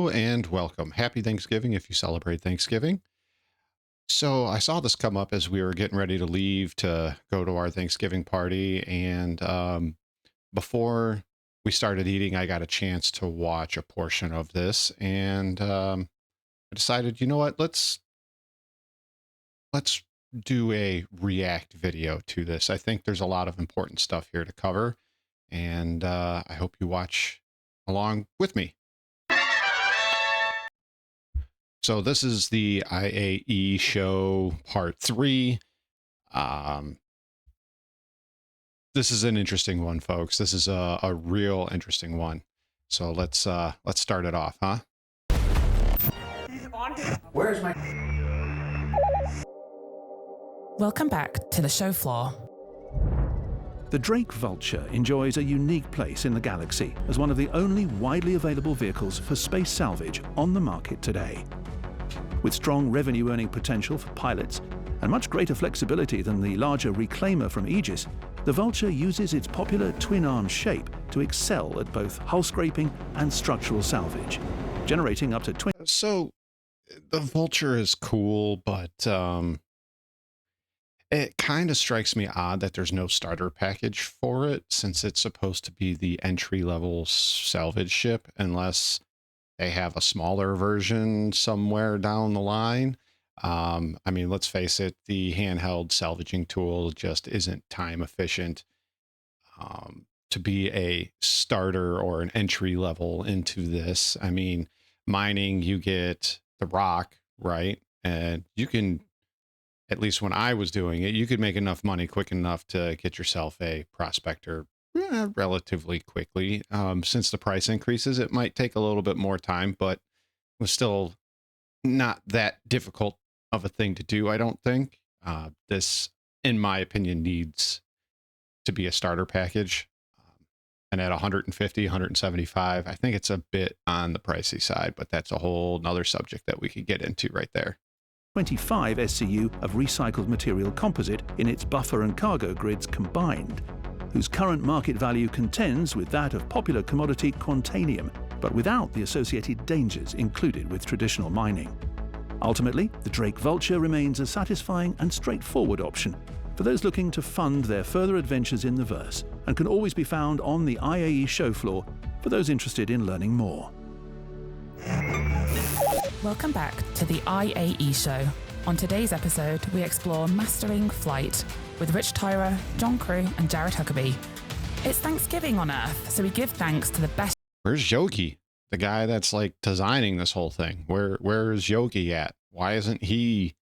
Hello and welcome. Happy Thanksgiving if you celebrate Thanksgiving. So I saw this come up as we were getting ready to leave to go to our Thanksgiving party. And before we started eating, I got a chance to watch a portion of this. And I decided, you know what, let's do a react video to this. I think there's a lot of important stuff here to cover. And I hope you watch along with me. So this is the IAE Show Part 3. This is an interesting one, folks. This is a real interesting one. So let's start it off, huh? Where's my... Welcome back to the show floor. The Drake Vulture enjoys a unique place in the galaxy as one of the only widely available vehicles for space salvage on the market today. With strong revenue-earning potential for pilots and much greater flexibility than the larger Reclaimer from Aegis, the Vulture uses its popular twin-arm shape to excel at both hull scraping and structural salvage, generating up to 20... So the Vulture is cool, but it kind of strikes me odd that there's no starter package for it, since it's supposed to be the entry-level salvage ship, unless they have a smaller version somewhere down the line. I mean, let's face it, the handheld salvaging tool just isn't time efficient to be a starter or an entry level into this. I mean, mining, you get the rock, right? And you can, at least when I was doing it, you could make enough money quick enough to get yourself a prospector relatively quickly. Since the price increases, it might take a little bit more time, but it was still not that difficult of a thing to do, I don't think. This, in my opinion, needs to be a starter package. And at 150, 175, I think it's a bit on the pricey side, but that's a whole nother subject that we could get into right there. 25 SCU of recycled material composite in its buffer and cargo grids combined, whose current market value contends with that of popular commodity quantanium, but without the associated dangers included with traditional mining. Ultimately, the Drake Vulture remains a satisfying and straightforward option for those looking to fund their further adventures in the verse, and can always be found on the IAE show floor for those interested in learning more. Welcome back to the IAE Show. On today's episode, we explore mastering flight with Rich Tyra, John Crew, and Jared Huckabee. It's Thanksgiving on Earth, so we give thanks to the best. Where's Yogi? The guy that's like designing this whole thing. Where's Yogi at? Why isn't he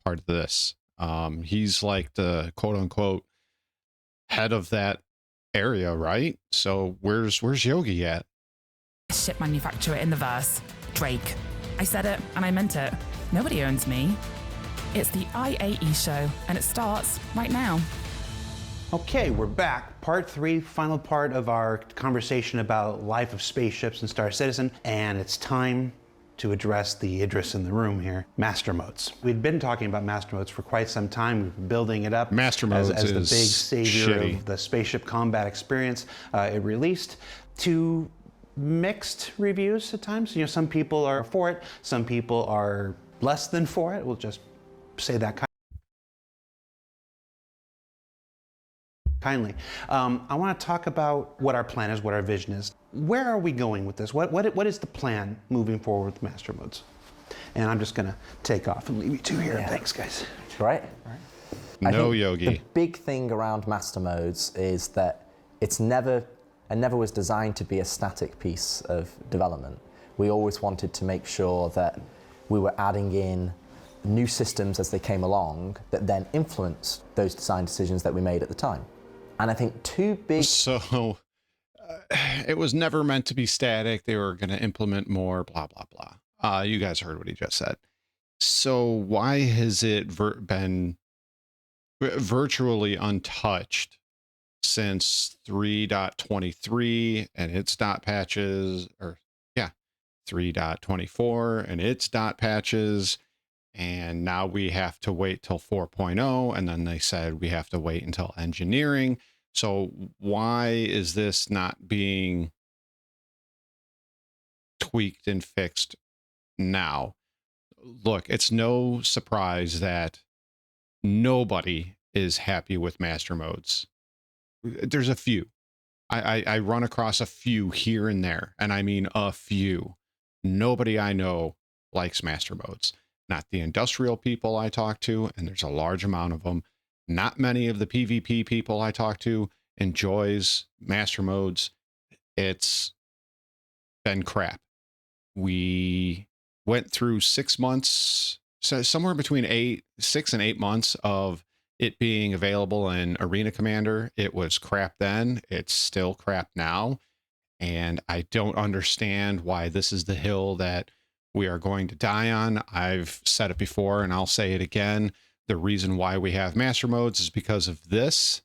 part of this? He's like the quote unquote head of that area, right? So where's Yogi at? Ship manufacturer in the verse, Drake. I said it and I meant it. Nobody owns me. It's the IAE Show, and it starts right now. Okay, we're back. Part 3, final part of our conversation about life of spaceships and Star Citizen, and it's time to address the Idris in the room here, master modes. We'd been talking about master modes for quite some time. We've been building it up master modes as the big savior shitty. of the spaceship combat experience. It released to mixed reviews at times. You know, some people are for it, some people are less than for it. We'll just say that kindly. I want to talk about what our plan is, what our vision is. Where are we going with this? What is the plan moving forward with master modes? And I'm just going to take off and leave you two here. Yeah. Thanks, guys. Right. No, Yogi. The big thing around master modes is that it never was designed to be a static piece of development. We always wanted to make sure that we were adding in new systems as they came along that then influenced those design decisions that we made at the time. And I think two big... So it was never meant to be static. They were going to implement more, blah, blah, blah. You guys heard what he just said. So why has it been virtually untouched since 3.23 and its dot patches, or yeah, 3.24 and its dot patches? And now we have to wait till 4.0, and then they said we have to wait until engineering. So why is this not being tweaked and fixed now. Look, it's no surprise that nobody is happy with master modes. There's a few. I run across a few here and there, and I mean a few. Nobody I know likes master modes. Not the industrial people I talk to, and there's a large amount of them. Not many of the PvP people I talk to enjoys master modes. It's been crap. We went through 6 months, so somewhere between 6 and 8 months of it being available in Arena Commander. It was crap then. It's still crap now. And I don't understand why this is the hill that we are going to die on. I've said it before and I'll say it again. The reason why we have master modes is because of this.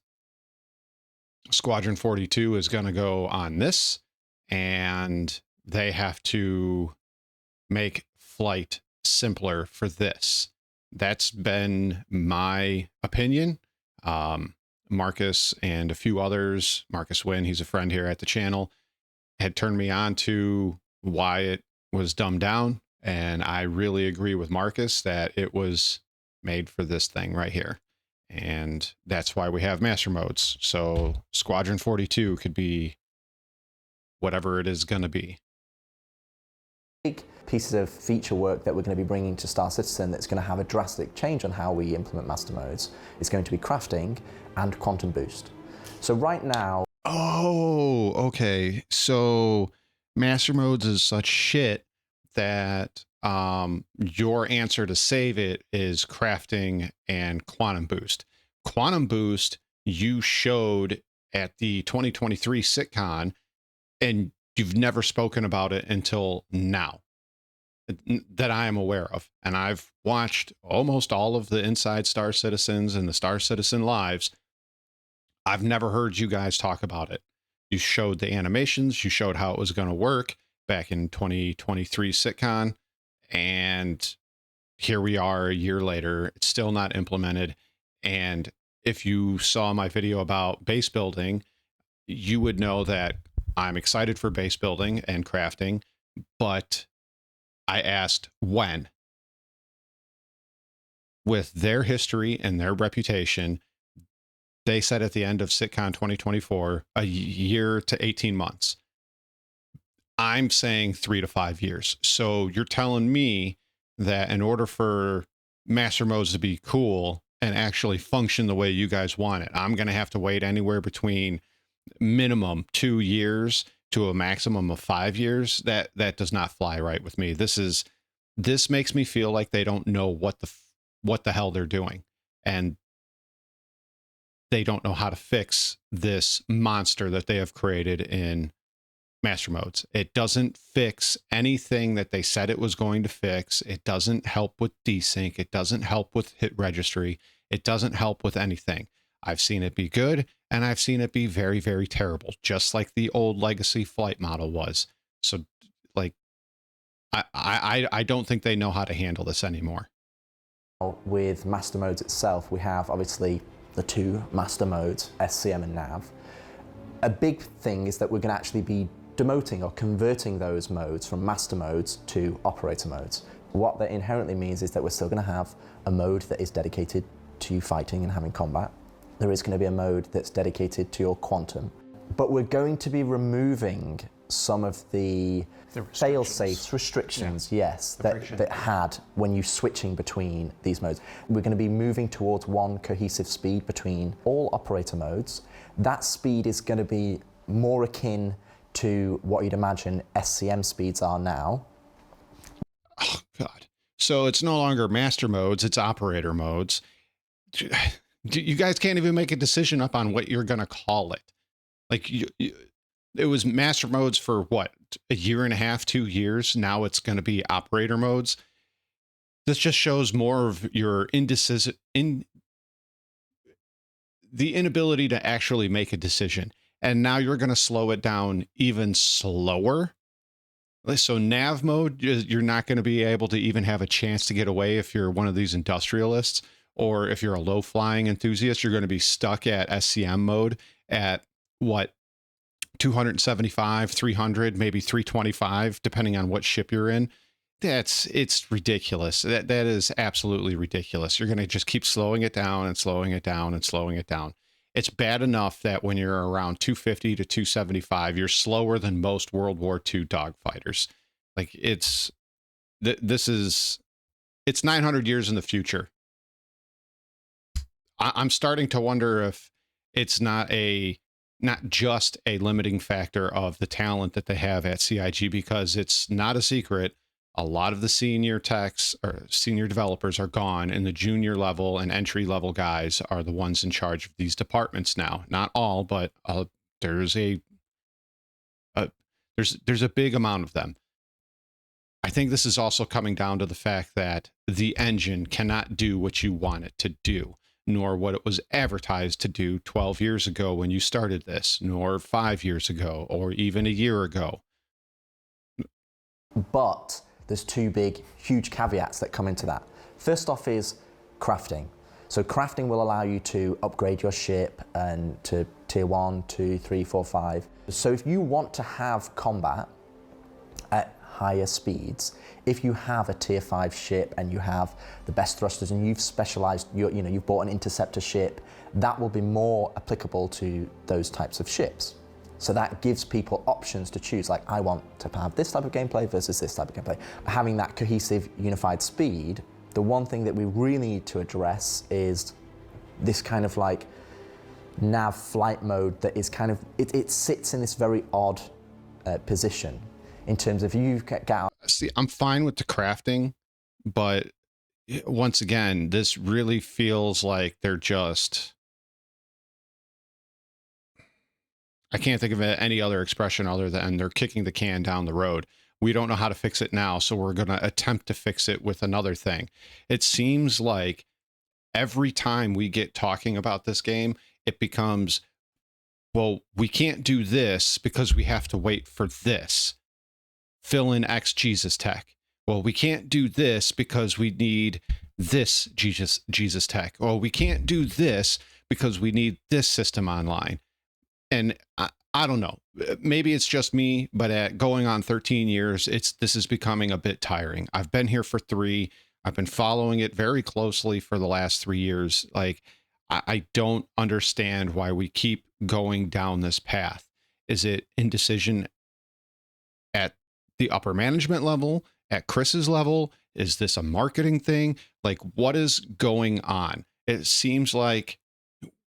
Squadron 42 is going to go on this, and they have to make flight simpler for this. That's been my opinion. Marcus and a few others, Marcus Wynn, he's a friend here at the channel, had turned me on to why it was dumbed down. And I really agree with Marcus that it was made for this thing right here. And that's why we have master modes. So Squadron 42 could be whatever it is going to be. Big pieces of feature work that we're going to be bringing to Star Citizen that's going to have a drastic change on how we implement master modes is going to be crafting and quantum boost. So right now... Oh, okay. So master modes is such shit that your answer to save it is crafting and quantum boost. Quantum boost you showed at the 2023 SitCon, and you've never spoken about it until now that I am aware of. And I've watched almost all of the Inside Star Citizens and the Star Citizen lives. I've never heard you guys talk about it. You showed the animations, you showed how it was going to work back in 2023 SitCon, and here we are a year later. It's still not implemented. And if you saw my video about base building, you would know that I'm excited for base building and crafting, but I asked when. With their history and their reputation, they said at the end of SitCon 2024, a year to 18 months. I'm saying 3 to 5 years. So you're telling me that in order for master modes to be cool and actually function the way you guys want it, I'm going to have to wait anywhere between minimum 2 years to a maximum of 5 years. That does not fly right with me. This makes me feel like they don't know what the hell they're doing, and they don't know how to fix this monster that they have created in master modes. It doesn't fix anything that they said it was going to fix. It doesn't help with desync. It doesn't help with hit registry. It doesn't help with anything. I've seen it be good, and I've seen it be very, very terrible, just like the old legacy flight model was. So, like, I don't think they know how to handle this anymore. With master modes itself, we have obviously the two master modes, SCM and NAV. A big thing is that we're going to actually be demoting or converting those modes from master modes to operator modes. What that inherently means is that we're still going to have a mode that is dedicated to fighting and having combat. There is going to be a mode that's dedicated to your quantum. But we're going to be removing some of the fail-safe restrictions, yes, that had when you switching between these modes. We're going to be moving towards one cohesive speed between all operator modes. That speed is going to be more akin to what you'd imagine SCM speeds are now. Oh, God. So it's no longer master modes, it's operator modes. You guys can't even make a decision up on what you're going to call it. Like, it was master modes for what, a year and a half, 2 years. Now it's going to be operator modes. This just shows more of your the inability to actually make a decision. And now you're going to slow it down even slower. So nav mode, you're not going to be able to even have a chance to get away if you're one of these industrialists, or if you're a low flying enthusiast. You're going to be stuck at SCM mode at what, 275, 300, maybe 325, depending on what ship you're in. It's ridiculous. That is absolutely ridiculous. You're going to just keep slowing it down and slowing it down and slowing it down. It's bad enough that when you're around 250 to 275, you're slower than most World War II dogfighters. Like it's 900 years in the future. I'm starting to wonder if it's not just a limiting factor of the talent that they have at CIG, because it's not a secret. A lot of the senior techs or senior developers are gone, and the junior level and entry level guys are the ones in charge of these departments now. Not all, but there's a big amount of them. I think this is also coming down to the fact that the engine cannot do what you want it to do, nor what it was advertised to do 12 years ago when you started this, nor 5 years ago, or even a year ago. But there's two big, huge caveats that come into that. First off is crafting. So crafting will allow you to upgrade your ship and to tier 1, 2, 3, 4, 5. So if you want to have combat at higher speeds, if you have a tier 5 ship and you have the best thrusters and you've specialized, you've bought an interceptor ship, that will be more applicable to those types of ships. So that gives people options to choose, like I want to have this type of gameplay versus this type of gameplay. Having that cohesive, unified speed, the one thing that we really need to address is this kind of like nav flight mode that is kind of, it sits in this very odd position in terms of you get out. See, I'm fine with the crafting, but once again, this really feels like they're just... I can't think of any other expression other than they're kicking the can down the road. We don't know how to fix it now, so we're going to attempt to fix it with another thing. It seems like every time we get talking about this game, it becomes, well, we can't do this because we have to wait for this. Fill in X Jesus tech. Well, we can't do this because we need this Jesus tech. Well, we can't do this because we need this system online. And I don't know, maybe it's just me, but at going on 13 years, this is becoming a bit tiring. I've been here for 3. I've been following it very closely for the last 3 years. Like, I don't understand why we keep going down this path. Is it indecision at the upper management level, at Chris's level? Is this a marketing thing? Like, what is going on? It seems like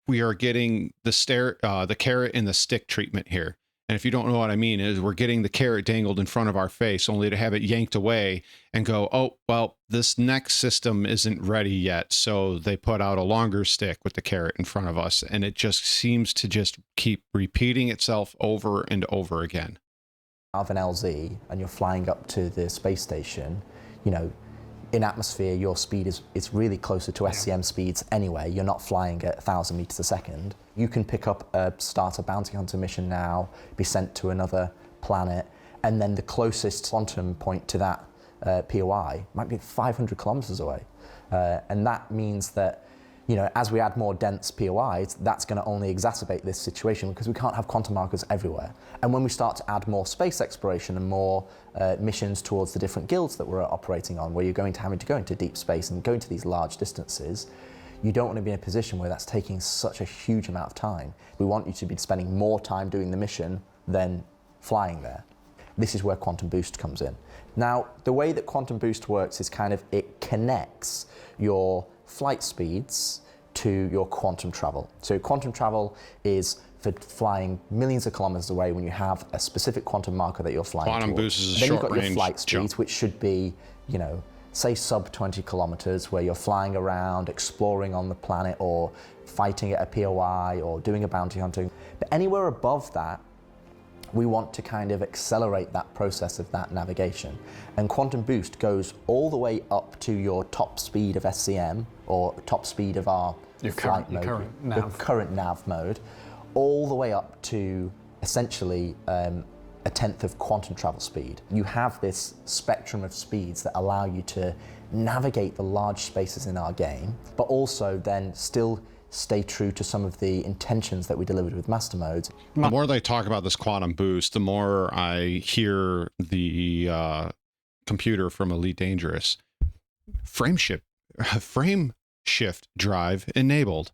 we are getting the carrot and the stick treatment here. And if you don't know what I mean, is we're getting the carrot dangled in front of our face only to have it yanked away and go, oh, well, this next system isn't ready yet. So they put out a longer stick with the carrot in front of us. And it just seems to just keep repeating itself over and over again. Have an LZ and you're flying up to the space station, in atmosphere, your speed is really closer to SCM speeds anyway. You're not flying at 1,000 meters a second. You can pick up start a bounty hunter mission now, be sent to another planet, and then the closest quantum point to that POI might be 500 kilometers away. And that means that, as we add more dense POIs, that's going to only exacerbate this situation because we can't have quantum markers everywhere. And when we start to add more space exploration and more missions towards the different guilds that we're operating on, where you're having to go into deep space and go into these large distances, you don't want to be in a position where that's taking such a huge amount of time. We want you to be spending more time doing the mission than flying there. This is where Quantum Boost comes in. Now, the way that Quantum Boost works is it connects your flight speeds to your quantum travel. So quantum travel is for flying millions of kilometers away when you have a specific quantum marker that you're flying Quantum towards. Boost is a then short you've got range your flight speeds, jump, which should be, say sub 20 kilometers, where you're flying around, exploring on the planet, or fighting at a POI, or doing a bounty hunting. But anywhere above that, we want to accelerate that process of that navigation. And Quantum Boost goes all the way up to your top speed of SCM, or top speed of our flight mode, your current nav mode, all the way up to essentially a 1/10 of quantum travel speed. You have this spectrum of speeds that allow you to navigate the large spaces in our game, but also then still stay true to some of the intentions that we delivered with master modes. The more they talk about this quantum boost, the more I hear the computer from Elite Dangerous. Frame shift drive enabled.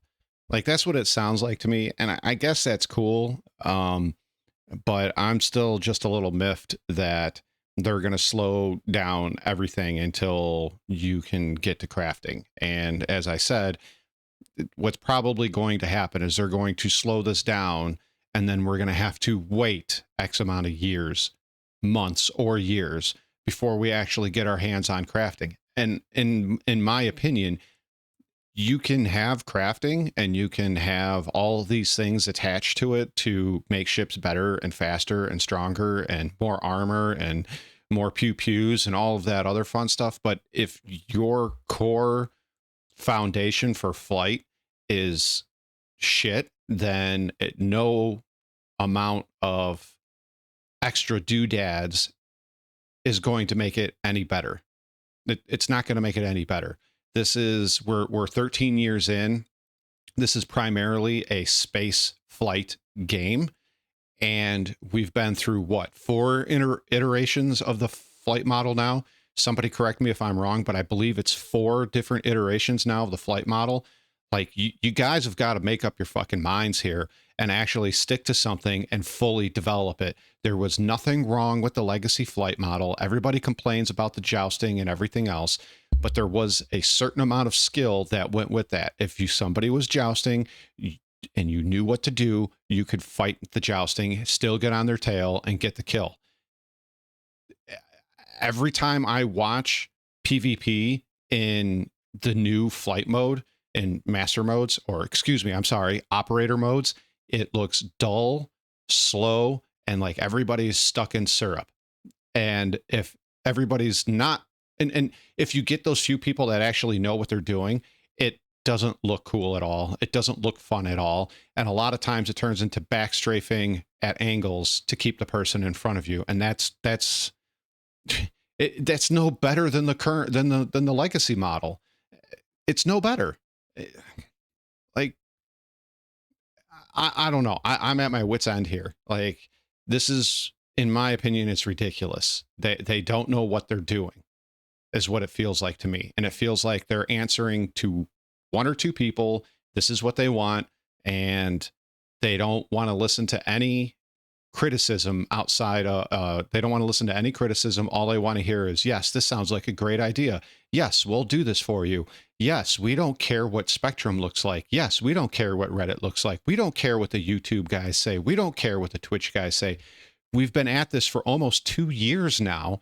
Like, that's what it sounds like to me. And I guess that's cool. But I'm still just a little miffed that they're going to slow down everything until you can get to crafting. And as I said, what's probably going to happen is they're going to slow this down, and then we're going to have to wait X amount of years, months or years before we actually get our hands on crafting. And in my opinion, you can have crafting and you can have all these things attached to it to make ships better and faster and stronger and more armor and more pew-pews and all of that other fun stuff. But if your core foundation for flight is shit, then no amount of extra doodads is going to make it any better. It's not going to make it any better. This is, we're 13 years in. This is primarily a space flight game. And we've been through what, 4 iterations of the flight model now? Somebody correct me if I'm wrong, but I believe it's 4 different iterations now of the flight model. Like, you guys have got to make up your fucking minds here and actually stick to something and fully develop it. There was nothing wrong with the legacy flight model. Everybody complains about the jousting and everything else, but there was a certain amount of skill that went with that. If somebody was jousting and you knew what to do, you could fight the jousting, still get on their tail and get the kill. Every time I watch PvP in the new flight mode and master modes, or excuse me, I'm sorry, operator modes, it looks dull, slow, and like everybody's stuck in syrup. And if everybody's not, and if you get those few people that actually know what they're doing, it doesn't look cool at all. It doesn't look fun at all. And a lot of times it turns into backstrafing at angles to keep the person in front of you. And that's no better than the current, than the legacy model. It's no better. Like, I don't know. I'm at my wit's end here. Like, this is, in my opinion, it's ridiculous. They don't know what they're doing, is what it feels like to me. And it feels like they're answering to 1 or 2 people. This is what they want. And they don't want to listen to any criticism outside. They don't want to listen to any criticism. All they want to hear is, yes, this sounds like a great idea. Yes, we'll do this for you. Yes, we don't care what Spectrum looks like. Yes, we don't care what Reddit looks like. We don't care what the YouTube guys say. We don't care what the Twitch guys say. We've been at this for almost 2 years now,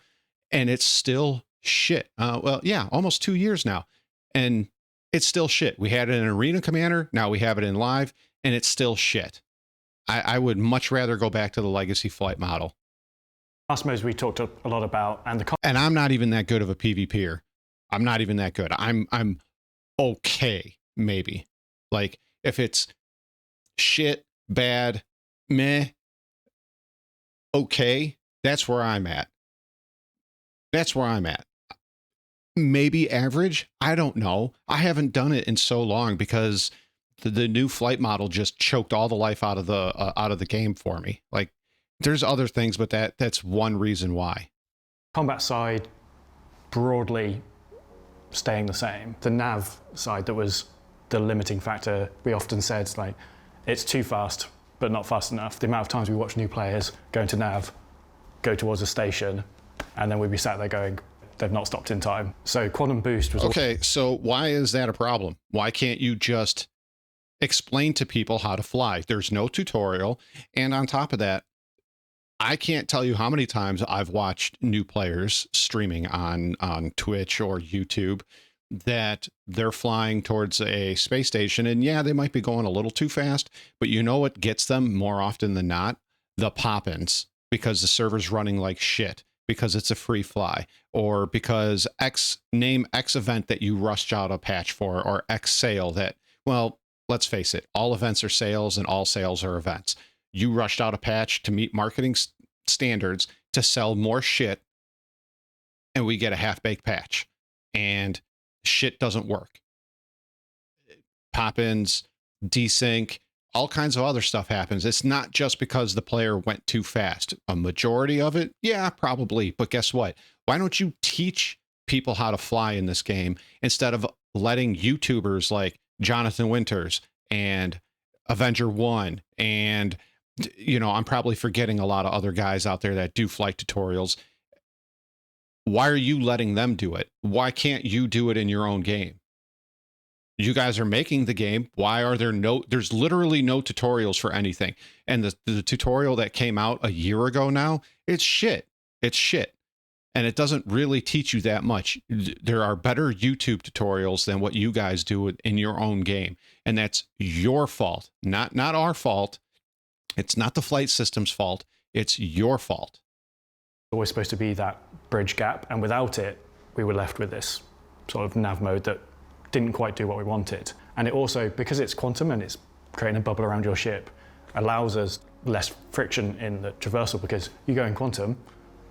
and it's still shit. Well, yeah, almost 2 years now, and it's still shit. We had it in Arena Commander. Now we have it in Live, and it's still shit. I would much rather go back to the legacy flight model. Last modes we talked a lot about, and I'm not even that good of a PvPer. I'm not even that good. I'm okay, maybe. Like, if it's shit, bad, meh, okay, that's where I'm at. That's where I'm at. Maybe average. I don't know. I haven't done it in so long because the new flight model just choked all the life out of the game for me. Like, there's other things, but that's one reason why. Combat side broadly staying the same. The nav side, that was the limiting factor. We often said, like, it's too fast but not fast enough. The amount of times we watch new players go into nav, go towards a station, and then we'd be sat there going, they've not stopped in time. So quantum boost was okay. So why is that a problem? Why can't you just explain to people how to fly? There's no tutorial. And on top of that, I can't tell you how many times I've watched new players streaming on Twitch or YouTube that they're flying towards a space station, and yeah, they might be going a little too fast, but you know what gets them more often than not? The pop-ins, because the server's running like shit, because it's a free fly, or because name X event that you rushed out a patch for, or X sale that, well, let's face it, all events are sales and all sales are events. You rushed out a patch to meet marketing standards to sell more shit, and we get a half-baked patch, and shit doesn't work. Pop-ins, desync, all kinds of other stuff happens. It's not just because the player went too fast. A majority of it, yeah, probably. But guess what? Why don't you teach people how to fly in this game instead of letting YouTubers like Jonathan Winters and Avenger One and, you know, I'm probably forgetting a lot of other guys out there that do flight tutorials. Why are you letting them do it? Why can't you do it in your own game? You guys are making the game. Why are there's literally no tutorials for anything. And the tutorial that came out a year ago now, it's shit. It's shit. And it doesn't really teach you that much. There are better YouTube tutorials than what you guys do in your own game. And that's your fault, not our fault. It's not the flight system's fault. It's your fault. Always supposed to be that bridge gap. And without it, we were left with this sort of nav mode that didn't quite do what we wanted. And it also, because it's quantum and it's creating a bubble around your ship, allows us less friction in the traversal, because you go in quantum,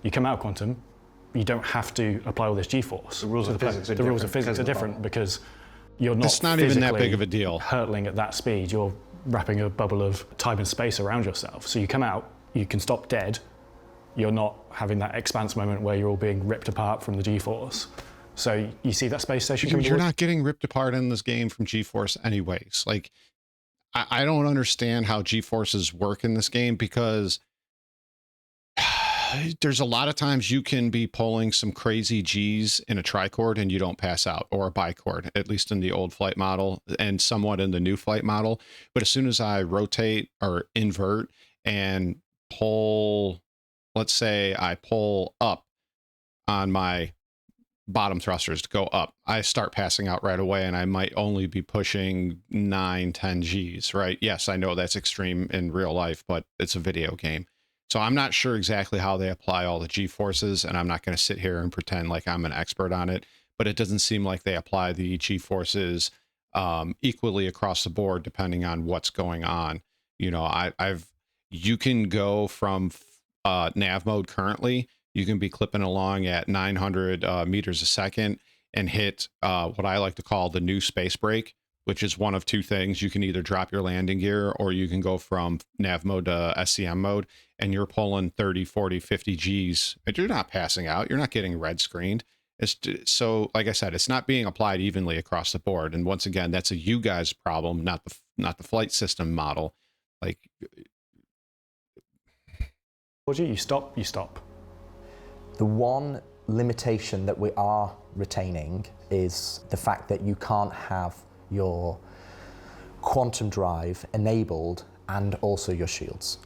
you come out quantum, you don't have to apply all this G-force. The rules of physics are different. The rules of physics are different because you're not It's not even that big of a deal. Hurtling at that speed, you're wrapping a bubble of time and space around yourself. So you come out, you can stop dead, you're not having that expanse moment where you're all being ripped apart from the G-force. So you see that space station coming You're not getting ripped apart in this game from G-force anyways. Like, I don't understand how G-forces work in this game, because there's a lot of times you can be pulling some crazy G's in a tricord and you don't pass out, or a bicord, at least in the old flight model and somewhat in the new flight model. But as soon as I rotate or invert and pull, let's say I pull up on my bottom thrusters to go up, I start passing out right away, and I might only be pushing 9-10 G's, right? Yes, I know that's extreme in real life, but it's a video game. So I'm not sure exactly how they apply all the G-forces, and I'm not going to sit here and pretend like I'm an expert on it, but it doesn't seem like they apply the G-forces equally across the board, depending on what's going on. You know, you can go from nav mode currently, you can be clipping along at 900 meters a second and hit what I like to call the new space break, which is one of two things. You can either drop your landing gear, or you can go from nav mode to SCM mode, and you're pulling 30, 40, 50 Gs, but you're not passing out. You're not getting red screened. So, like I said, it's not being applied evenly across the board. And once again, that's a you guys problem, not the flight system model. Like, you stop. The one limitation that we are retaining is the fact that you can't have your quantum drive enabled and also your shields.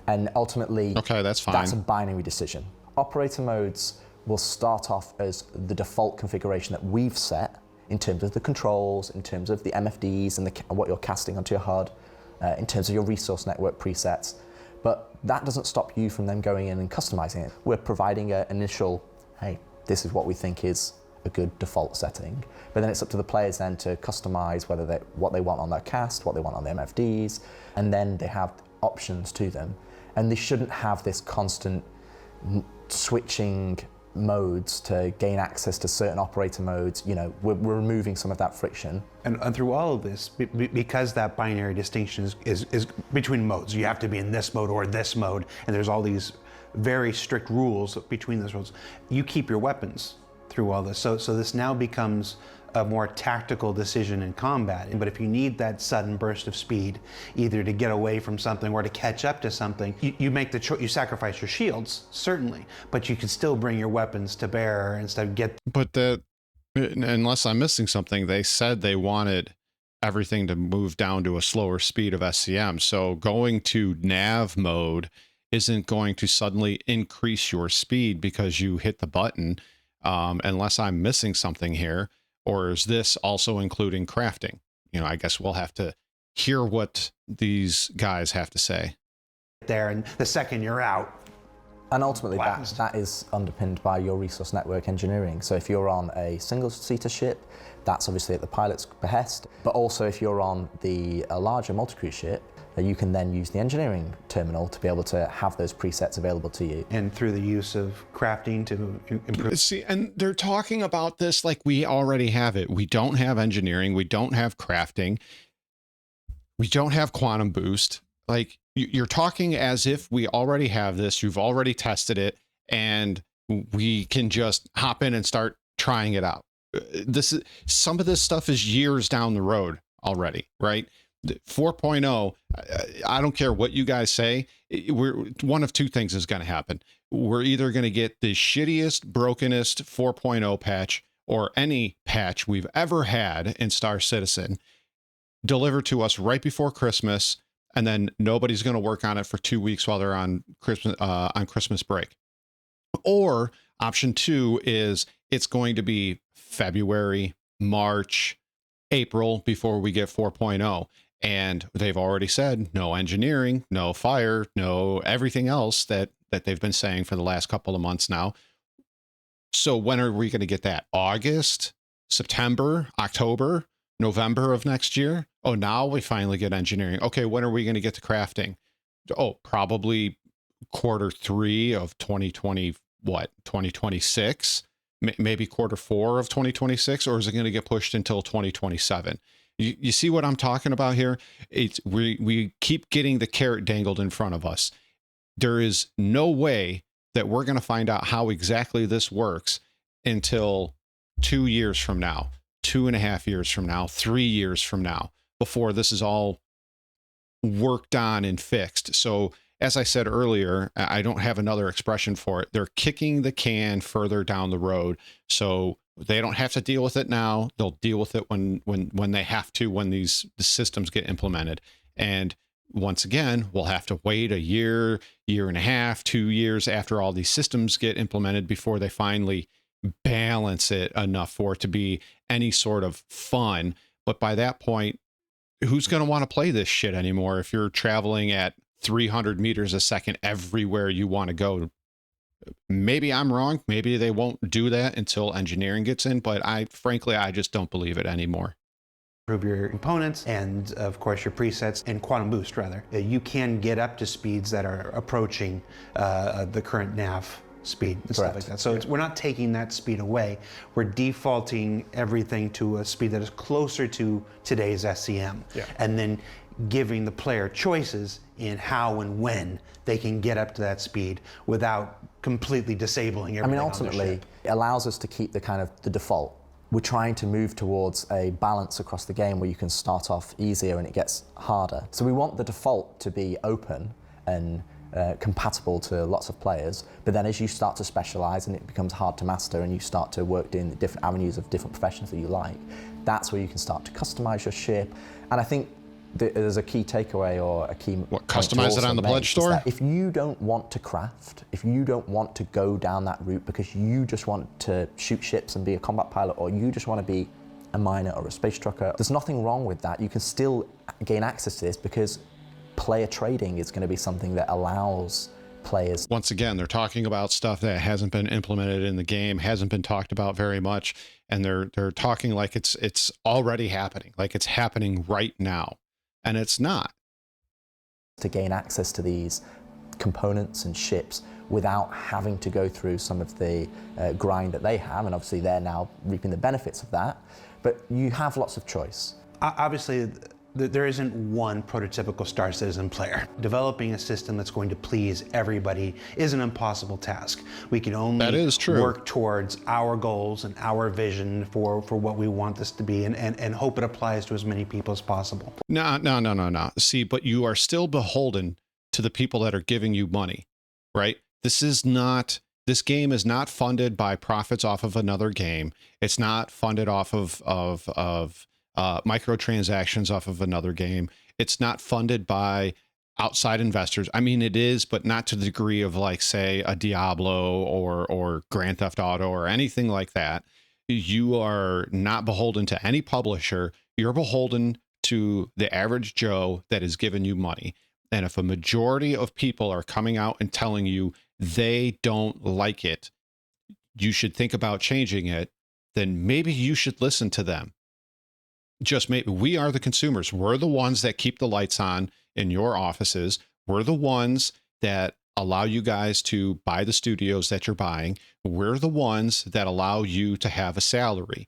And ultimately, okay, that's fine. That's a binary decision. Operator modes will start off as the default configuration that we've set in terms of the controls, in terms of the MFDs and what you're casting onto your HUD, in terms of your resource network presets. But that doesn't stop you from then going in and customizing it. We're providing an initial, hey, this is what we think is a good default setting. But then it's up to the players then to customize what they want on their cast, what they want on the MFDs, and then they have options to them. And they shouldn't have this constant switching modes to gain access to certain operator modes. You know, we're removing some of that friction. And through all of this, because that binary distinction is between modes, you have to be in this mode or this mode, and there's all these very strict rules between those modes. You keep your weapons through all this. So this now becomes a more tactical decision in combat. But if you need that sudden burst of speed, either to get away from something or to catch up to something, you make the choice. You sacrifice your shields, certainly, but you can still bring your weapons to bear instead of get. But unless I'm missing something, they said they wanted everything to move down to a slower speed of SCM. So going to nav mode isn't going to suddenly increase your speed because you hit the button, unless I'm missing something here. Or is this also including crafting? You know, I guess we'll have to hear what these guys have to say. There, and the second you're out. And ultimately, that is underpinned by your resource network engineering. So if you're on a single-seater ship, that's obviously at the pilot's behest. But also if you're on a larger multi-crew ship, you can then use the engineering terminal to be able to have those presets available to you. And through the use of crafting to improve. See, and they're talking about this like we already have it. We don't have engineering. We don't have crafting. We don't have quantum boost. Like, you're talking as if we already have this, you've already tested it, and we can just hop in and start trying it out. Some of this stuff is years down the road already, right? 4.0, I don't care what you guys say, one of two things is going to happen. We're either going to get the shittiest, brokenest 4.0 patch, or any patch we've ever had in Star Citizen, delivered to us right before Christmas, and then nobody's going to work on it for 2 weeks while they're on Christmas break. Or option two is it's going to be February, March, April before we get 4.0. And they've already said no engineering, no fire, no everything else that they've been saying for the last couple of months now. So when are we going to get that? August, September, October, November of next year? Oh, now we finally get engineering. Okay, when are we going to get to crafting? Oh, probably Q3 of 2020, 2026? Maybe Q4 of 2026, or is it going to get pushed until 2027? You see what I'm talking about here? We keep getting the carrot dangled in front of us. There is no way that we're going to find out how exactly this works until 2 years from now, 2.5 years from now, 3 years from now, before this is all worked on and fixed. So as I said earlier, I don't have another expression for it. They're kicking the can further down the road. So they don't have to deal with it now. They'll deal with it when they have to, when the systems get implemented. And once again, we'll have to wait a year, year and a half, 2 years after all these systems get implemented before they finally balance it enough for it to be any sort of fun. But by that point, who's going to want to play this shit anymore if you're traveling at 300 meters a second everywhere you want to go? Maybe I'm wrong. Maybe they won't do that until engineering gets in, but frankly, I just don't believe it anymore. Improve your components and, of course, your presets and quantum boost, rather. You can get up to speeds that are approaching the current nav speed and stuff like that. So we're not taking that speed away. We're defaulting everything to a speed that is closer to today's SCM. Yeah. And then giving the player choices in how and when they can get up to that speed without completely disabling everything. I mean, ultimately, it allows us to keep the default. We're trying to move towards a balance across the game where you can start off easier and it gets harder. So we want the default to be open and compatible to lots of players, but then as you start to specialize and it becomes hard to master and you start to work in the different avenues of different professions that you like, that's where you can start to customize your ship. And I think there's a key takeaway or a key customize it on the pledge store. If you don't want to craft, if you don't want to go down that route because you just want to shoot ships and be a combat pilot, or you just want to be a miner or a space trucker, there's nothing wrong with that. You can still gain access to this because player trading is going to be something that allows players. Once again, they're talking about stuff that hasn't been implemented in the game, hasn't been talked about very much, and they're talking like it's already happening, like it's happening right now. And it's not. To gain access to these components and ships without having to go through some of the grind that they have, and obviously they're now reaping the benefits of that, but you have lots of choice. Obviously, there isn't one prototypical Star Citizen player. Developing a system that's going to please everybody is an impossible task. We can only work towards our goals and our vision for what we want this to be, and hope it applies to as many people as possible. No. See, but you are still beholden to the people that are giving you money, right? This game is not funded by profits off of another game. It's not funded off of microtransactions off of another game. It's not funded by outside investors. I mean, it is, but not to the degree of, like, say, a Diablo or Grand Theft Auto or anything like that. You are not beholden to any publisher. You're beholden to the average Joe that is giving you money. And if a majority of people are coming out and telling you they don't like it, you should think about changing it, then maybe you should listen to them. Just maybe. We are the consumers. We're the ones that keep the lights on in your offices. We're the ones that allow you guys to buy the studios that you're buying. We're the ones that allow you to have a salary.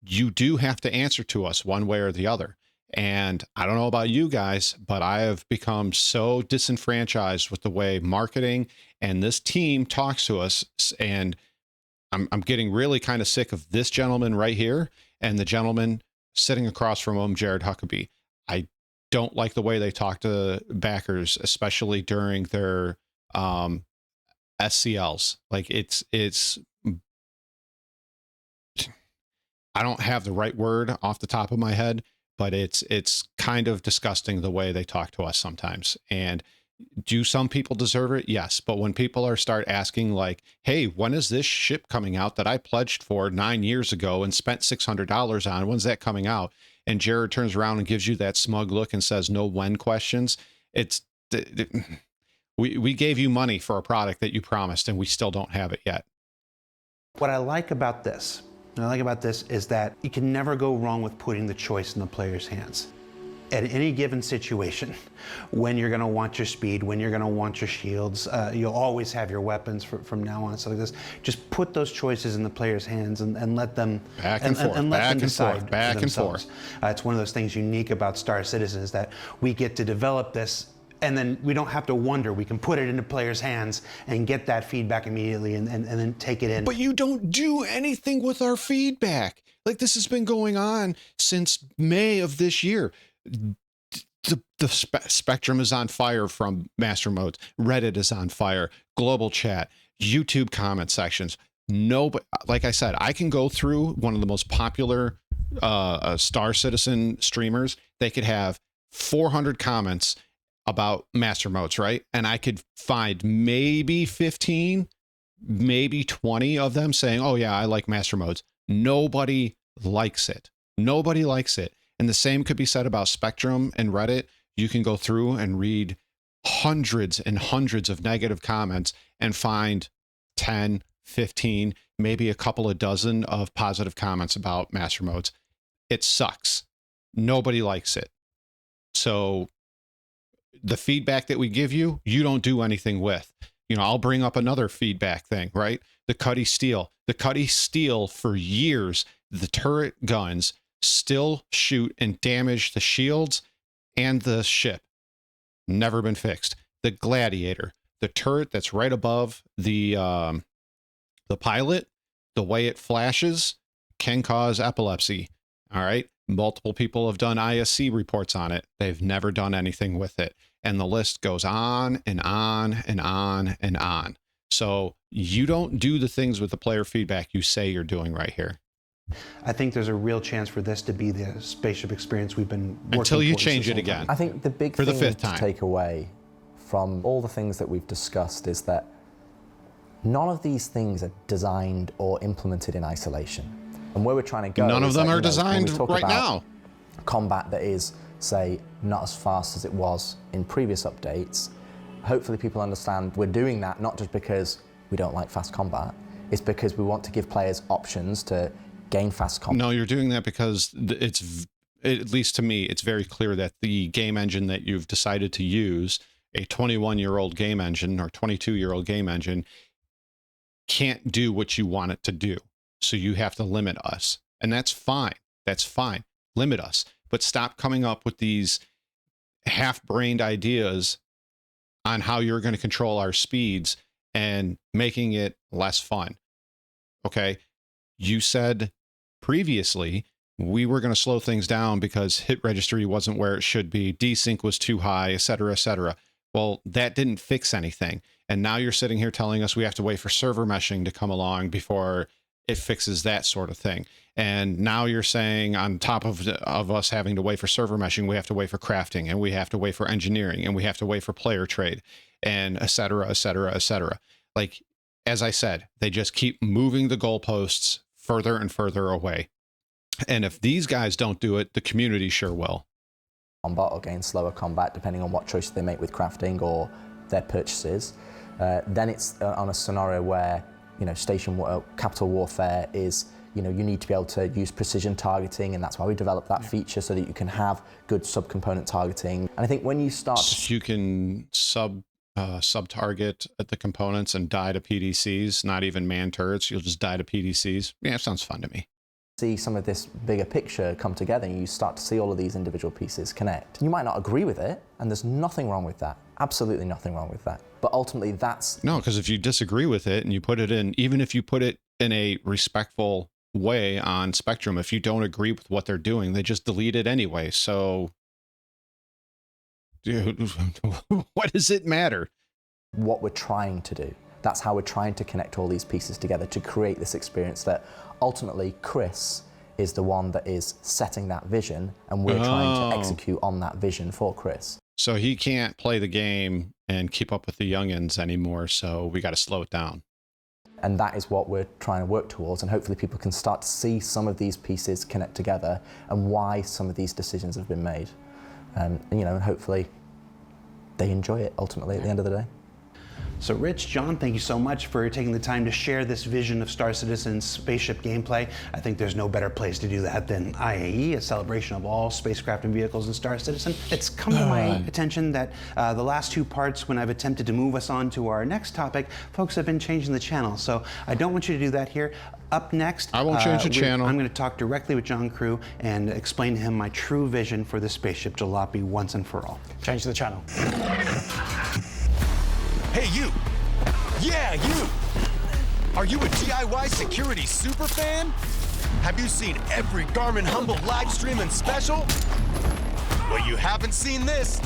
You do have to answer to us one way or the other. And I don't know about you guys, but I have become so disenfranchised with the way marketing and this team talks to us. And I'm getting really kind of sick of this gentleman right here and the gentleman sitting across from him, Jared Huckabee. I don't like the way they talk to backers, especially during their SCLs. Like it's I don't have the right word off the top of my head, but it's kind of disgusting the way they talk to us sometimes. And do some people deserve it? Yes. But when people start asking like, hey, when is this ship coming out that I pledged for 9 years ago and spent $600 on? When's that coming out? And Jared turns around and gives you that smug look and says, no when questions. We gave you money for a product that you promised and we still don't have it yet. What I like about this is that you can never go wrong with putting the choice in the player's hands. At any given situation, when you're going to want your speed, when you're going to want your shields, you'll always have your weapons from now on. So like this, just put those choices in the player's hands and let them back and forth. It's one of those things unique about Star Citizen is that we get to develop this, and then we don't have to wonder. We can put it into players' hands and get that feedback immediately, and then take it in. But you don't do anything with our feedback. Like this has been going on since May of this year. The spectrum is on fire from master modes. Reddit is on fire. Global chat, YouTube comment sections. No, but like I said, I can go through one of the most popular Star Citizen streamers. They could have 400 comments about master modes, right? And I could find maybe 15, maybe 20 of them saying, oh yeah, I like master modes. Nobody likes it. Nobody likes it. And the same could be said about Spectrum and Reddit. You can go through and read hundreds and hundreds of negative comments and find 10, 15, maybe a couple of dozen of positive comments about master modes. It sucks. Nobody likes it. So the feedback that we give you, you don't do anything with. You know, I'll bring up another feedback thing, right? The Cuddy Steel. The Cuddy Steel for years, the turret guns still shoot and damage the shields and the ship. Never been fixed. The Gladiator, the turret that's right above the pilot, the way it flashes can cause epilepsy. All right. Multiple people have done ISC reports on it. They've never done anything with it. And the list goes on and on and on and on. So you don't do the things with the player feedback you say you're doing right here. I think there's a real chance for this to be the spaceship experience we've been working until you towards change this it whole again. time. I think the big For the thing fifth to time. take away from all the things that we've discussed is that none of these things are designed or implemented in isolation. And where we're trying to go, None of them are when we designed talk right about now. Combat that is, say, not as fast as it was in previous updates. Hopefully people understand we're doing that not just because we don't like fast combat, it's because we want to give players options to gain fast combat. No, you're doing that because it's, at least to me, it's very clear that the game engine that you've decided to use, a 21-year-old game engine or 22-year-old game engine, can't do what you want it to do. So you have to limit us. And that's fine. That's fine. Limit us. But stop coming up with these half-brained ideas on how you're going to control our speeds and making it less fun. Okay? You said previously we were going to slow things down because hit registry wasn't where it should be, desync was too high, et cetera, et cetera. Well, that didn't fix anything. And now you're sitting here telling us we have to wait for server meshing to come along before it fixes that sort of thing. And now you're saying on top of us having to wait for server meshing, we have to wait for crafting, and we have to wait for engineering, and we have to wait for player trade, and et cetera, et cetera, et cetera. Like, as I said, they just keep moving the goalposts further and further away. And if these guys don't do it, the community sure will. Combat or gain slower combat, depending on what choices they make with crafting or their purchases. Then it's on a scenario where, you know, capital warfare is, you know, you need to be able to use precision targeting, and that's why we developed that feature so that you can have good subcomponent targeting. And I think when you start so you can sub-target at the components and die to PDCs, not even man turrets, you'll just die to PDCs. Yeah, it sounds fun to me. See some of this bigger picture come together, and you start to see all of these individual pieces connect. You might not agree with it, and there's nothing wrong with that. Absolutely nothing wrong with that. But ultimately, that's... No, because if you disagree with it and you put it in, even if you put it in a respectful way on Spectrum, if you don't agree with what they're doing, they just delete it anyway. So, dude, what does it matter? What we're trying to do. That's how we're trying to connect all these pieces together to create this experience that ultimately Chris is the one that is setting that vision, and we're trying to execute on that vision for Chris. So he can't play the game and keep up with the youngins anymore, so we got to slow it down. And that is what we're trying to work towards, and hopefully people can start to see some of these pieces connect together and why some of these decisions have been made. And hopefully they enjoy it ultimately at the end of the day. So Rich, John, thank you so much for taking the time to share this vision of Star Citizen's spaceship gameplay. I think there's no better place to do that than IAE, a celebration of all spacecraft and vehicles in Star Citizen. It's come to my attention that the last two parts, when I've attempted to move us on to our next topic, folks have been changing the channel. So I don't want you to do that here. Up next, I won't change the channel. I'm going to talk directly with John Crew and explain to him my true vision for the spaceship jalopy once and for all. Change the channel. Hey, you! Yeah, you! Are you a DIY security superfan? Have you seen every Garmin Humble live stream and special? Well, you haven't seen this.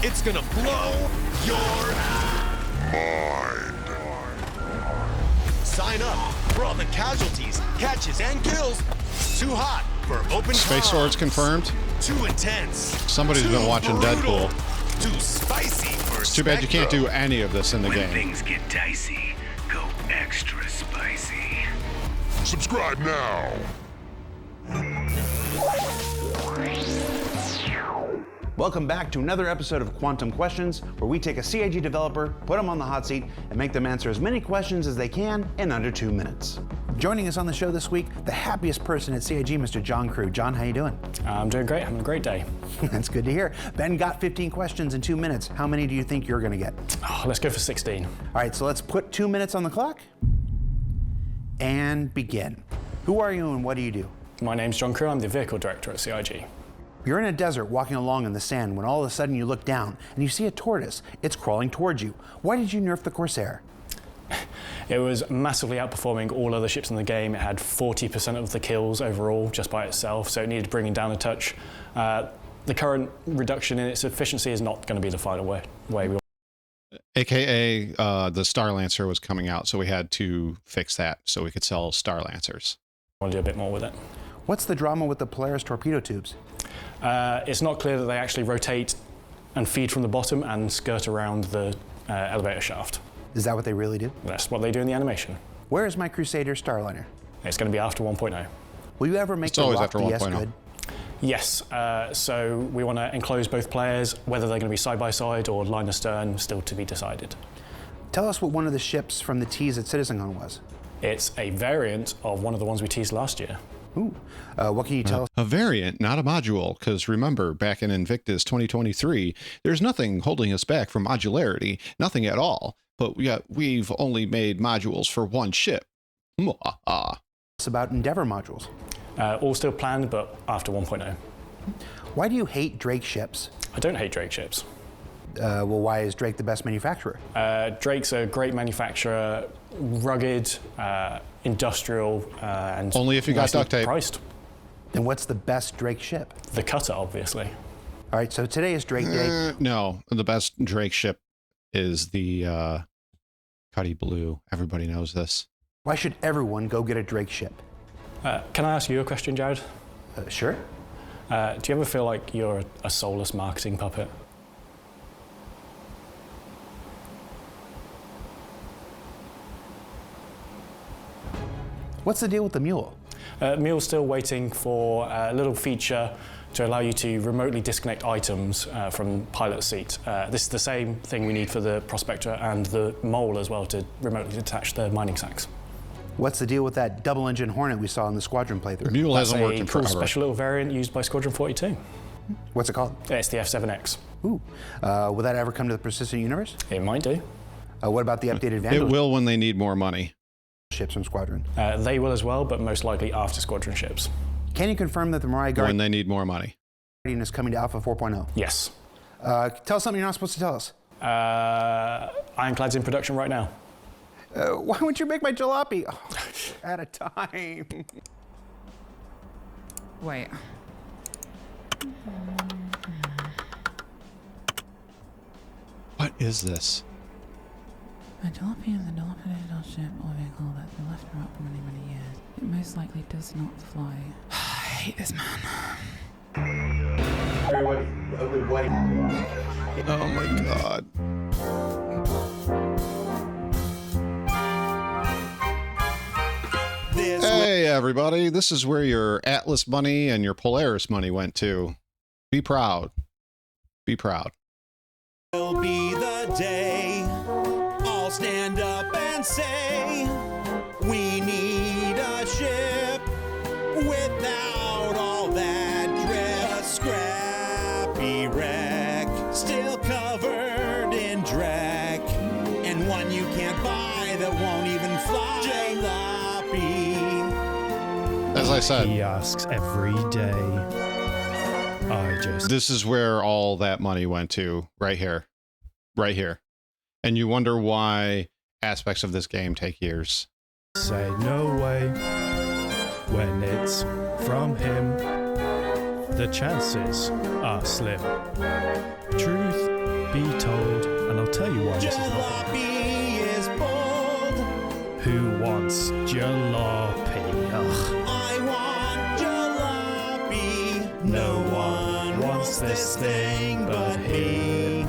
It's gonna blow your mind. Sign up for all the casualties, catches, and kills. Too hot for open Space comms. Swords confirmed. Too intense. Somebody's Too been watching brutal. Deadpool. Too spicy for It's too bad you can't do any of this in the When game. things get dicey, go extra spicy. Subscribe now. Welcome back to another episode of Quantum Questions, where we take a CIG developer, put them on the hot seat, and make them answer as many questions as they can in under 2 minutes. Joining us on the show this week, the happiest person at CIG, Mr. John Crew. John, how you doing? I'm doing great, having a great day. That's good to hear. Ben got 15 questions in 2 minutes. How many do you think you're gonna get? Oh, let's go for 16. All right, so let's put 2 minutes on the clock and begin. Who are you and what do you do? My name's John Crew, I'm the vehicle director at CIG. You're in a desert walking along in the sand when all of a sudden you look down and you see a tortoise. It's crawling towards you. Why did you nerf the Corsair? It was massively outperforming all other ships in the game. It had 40% of the kills overall just by itself, so it needed bringing down a touch. The current reduction in its efficiency is not going to be the final way we AKA the Star Lancer was coming out, so we had to fix that so we could sell Star Lancers. want to do a bit more with it. What's the drama with the Polaris torpedo tubes? It's not clear that they actually rotate and feed from the bottom and skirt around the elevator shaft. Is that what they really do? That's what they do in the animation. Where is my Crusader Starliner? It's going to be after 1.0. Will you ever make It's the always lock after DS 1.0. good? Yes, so we want to enclose both players, whether they're going to be side by side or line astern, still to be decided. Tell us what one of the ships from the tease at CitizenCon was. It's a variant of one of the ones we teased last year. Ooh. What can you tell us? A variant, not a module, because remember, back in Invictus 2023, there's nothing holding us back from modularity, nothing at all. But we've only made modules for one ship. It's about Endeavor modules. All still planned, but after 1.0. Why do you hate Drake ships? I don't hate Drake ships. Well, why is Drake the best manufacturer? Drake's a great manufacturer, rugged, industrial, and Only if you got nicely duct tape. Priced. And what's the best Drake ship? The Cutter, obviously. All right, so today is Drake Day. No, the best Drake ship is the Cuddy Blue. Everybody knows this. Why should everyone go get a Drake ship? Can I ask you a question, Jared? Sure. Do you ever feel like you're a soulless marketing puppet? What's the deal with the mule? Mule's still waiting for a little feature to allow you to remotely disconnect items from pilot seat. This is the same thing we need for the Prospector and the Mole as well, to remotely detach the mining sacks. What's the deal with that double-engine Hornet we saw in the Squadron playthrough? Mule That's hasn't worked a in cool forever. special little variant used by Squadron 42. What's it called? It's the F7X. Ooh. Will that ever come to the persistent universe? It might do. What about the updated It Vandal? will when they need more money. ships from Squadron. They will as well, but most likely after Squadron ships. Can you confirm that the Mariah When Guardian they need more money. is coming to Alpha 4.0? Yes. Tell us something you're not supposed to tell us. Ironclad's in production right now. Why wouldn't you make my jalopy? Oh, at a time. Wait. What is this? A jalopy is a dilapidated ship or vehicle that's been left around for many, many years. It most likely does not fly. I hate this man. Everybody. Oh my god. Hey everybody, this is where your Atlas money and your Polaris money went to. Be proud. Be proud. Will be the day I'll stand up and say we need a ship without all that dread. A scrappy wreck still covered in dreck, and one you can't buy that won't even fly. Jalopy. As I said, He asks every day. I just... this is where all that money went to, right here. Right here. And you wonder why aspects of this game take years. say no way. When it's from him, the chances are slim. Truth be told, and I'll tell you why this is not. Jalopy is bold. Who wants jalopy? Ugh. I want jalopy. No one wants this thing but he.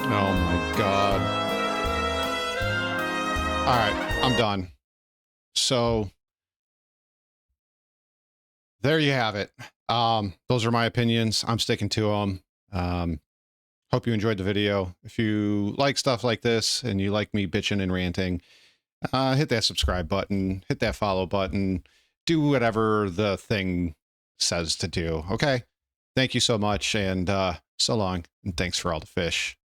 Oh my god. Alright, I'm done. So, there you have it. Those are my opinions. I'm sticking to them. Hope you enjoyed the video. If you like stuff like this and you like me bitching and ranting, hit that subscribe button, hit that follow button, do whatever the thing says to do, okay? Thank you so much, and so long, and thanks for all the fish.